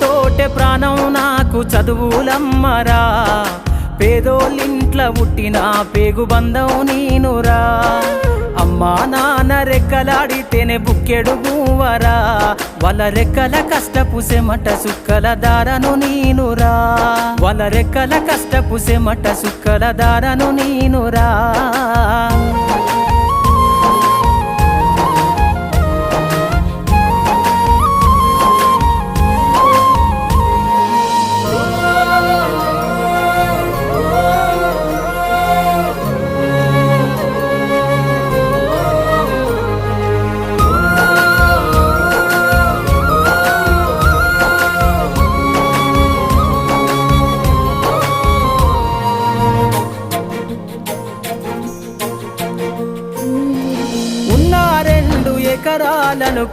తోటే ప్రాణం నాకు చదువులమ్మరా, పేదోళ్ళింట్ల పుట్టిన పేగు బంధం నీనురా. అమ్మా నాన్న రెక్కలాడితేనే బుక్కెడు మూవరా, వాళ్ళ రెక్కల కష్టపు సెమట సుక్కల దారను నీనురా, వాళ్ళ రెక్కల కష్టపు సెమట సుక్కల దారను నీనురా. ఉన్న 2 ఎకరాలను